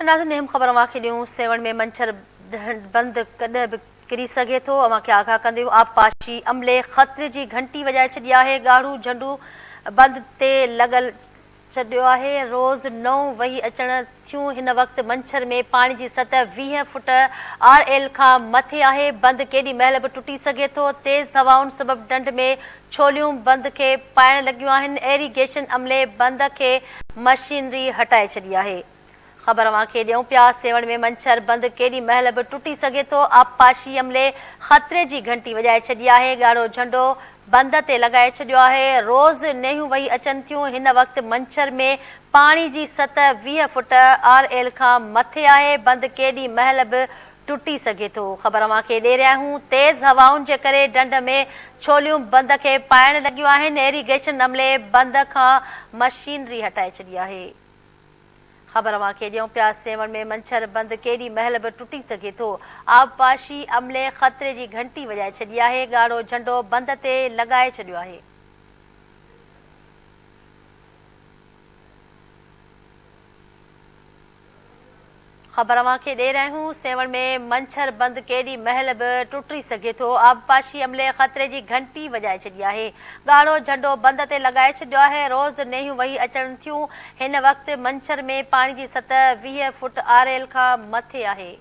नाज़रीन अहम ख़बर अवांखे ॾियूं। सेवण में मंछर बंद कॾहिं बि किरी सघे थो। अवांखे आगाह कंदे आबपाशी अमले ख़तरे जी घंटी वॼाए छॾी आहे। ॻाढ़ू झंडू बंद ते लॻल छॾियो आहे। रोज़ 9 वही अचण थियूं। हिन वक़्तु मंछर में पाणी जी सतह 20 फुट RL खां मथे आहे। बंद केॾी महिल बि टुटी सघे थो। तेज़ हवाउनि सबबि डंड में छोलियूं बंद खे पाइण लॻियूं आहिनि। एरीगेशन अमले बंद खे मशीनरी हटाए छॾी आहे। ख़बर अवांखे ॾियूं पिया। सेवण में मंछर बंद केॾी महिल बि टुटी सघे थो। आबपाशी अमले ख़तरे जी घंटी वॼाए छॾी आहे। ॻाढ़ो झंडो बंद ते लॻाए छॾियो आहे। रोज़ नेहियूं वही अचनि थियूं। हिन वक़्तु मंछर में पाणी जी सतह 20 फुट RL खां मथे आहे। बंद केॾी महिल बि टुटी सघे थो। ख़बर अवांखे ॾे रहिया आहियूं। तेज़ हवाउनि जे करे डंड में छोलियूं बंद खे पाइण लॻियूं आहिनि। एरीगेशन अमले बंद खां मशीनरी हटाए छॾी आहे। ख़बर अवांखे ॾियूं पिया। सेवण में मंछर बंद केॾी महिल बि टुटी सघे थो। आबपाशी अमले ख़तरे जी घंटी वॼाए छॾी आहे। ॻाढ़ो झंडो बंद ते लॻाए छॾियो आहे। ख़बर अवांखे ॾे रहिया आहियूं। सेवण में मंछर बंद केॾी महिल बि टुटी सघे थो। आबपाशी अमले ख़तरे जी घंटी वॼाए छॾी आहे। ॻाढ़ो झंडो बंद ते लॻाए छॾियो आहे। रोज़ नेहियूं वही अचनि थियूं। हिन वक़्तु मंछर में पाणी जी सतह 20 फुट RL खां मथे आहे।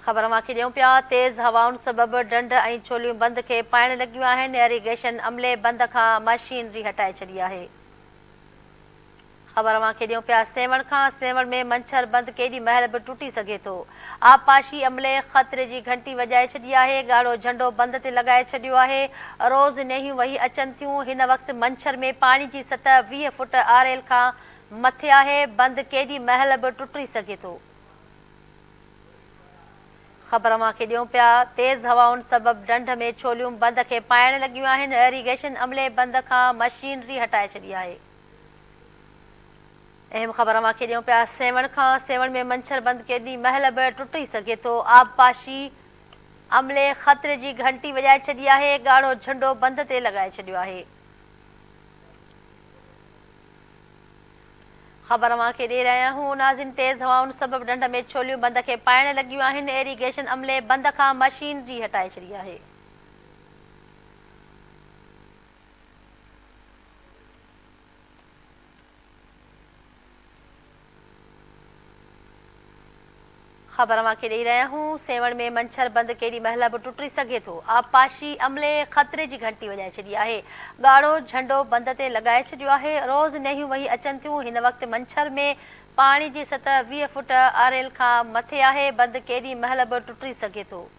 ख़बर अवांखे ॾियूं पिया। तेज़ हवाउनि सबबि डंड ऐं छोलियूं बंद खे पाइण लॻियूं आहिनि। एरीगेशन अमले बंद खां मशीनरी हटाए छॾी आहे। ख़बर अवांखे ॾियूं पिया। सेवण में मंछर बंद केॾी महिल बि टुटी सघे थो। आबपाशी अमले ख़तरे जी घंटी वॼाए छॾी आहे। ॻाढ़ो झंडो बंद ते लॻाए छॾियो आहे। रोज़ नेहियूं वही अचनि थियूं। हिन वक़्तु मंछर में पाणी जी सतह 20 फुट RL खां मथे आहे। बंद केॾी महिल बि टुटी सघे थो। ख़बर अवांखे ॾियूं पिया। तेज़ हवाउनि सबबि डंड में छोलियूं बंद खे पाइण लॻियूं आहिनि। एरीगेशन अमले बंद खां मशीनरी हटाए छॾी आहे। अहम ख़बर अवांखे ॾियूं पिया। सेवण में मंछर बंद केॾी महिल बि टुटी सघे थो। आबपाशी अमले ख़तरे जी घंटी वॼाए छॾी आहे। ॻाढ़ो झंडो बंद ते लॻाए छॾियो आहे। ख़बर अवांखे ॾे रहिया आहियूं। नाज़रीन तेज़ हवाउनि सबबि डंड में छोलियूं बंद खे पाइण लॻियूं आहिनि। एरीगेशन अमले बंद खां मशीनरी हटाए छॾी आहे। ख़बर अवांखे ॾेई रहिया आहियूं। सेवण में मंछर बंद केॾी महिल बि टुटी सघे थो। आबपाशी अमले ख़तरे जी घंटी वॼाए छॾी आहे। ॻाढ़ो झंडो बंद ते लॻाए छॾियो आहे। रोज़ नेहियूं वही अचनि थियूं। हिन वक़्तु मंछर में पाणी जी सतह 20 फुट RL खां मथे आहे। बंद केॾी महिल बि टुटी सघे थो।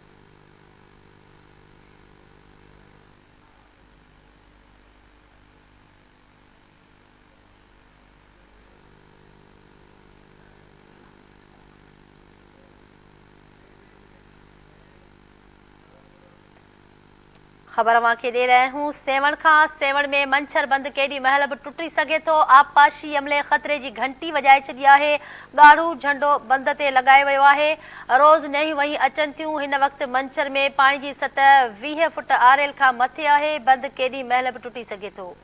ख़बर अवांखे ॾे रहिया आहियूं। सेवण में मंछर बंद केॾी महिल बि टुटी सघे थो। आबपाशी अमले ख़तरे जी घंटी वॼाए छॾी आहे। ॻाढ़ू झंडो बंद ते लॻायो वियो आहे। रोज़ नेहियूं वही अचनि थियूं। हिन वक़्तु मंछर में पाणी जी सतह 20 फुट RL खां मथे आहे। बंद केॾी महिल बि टुटी सघे थो।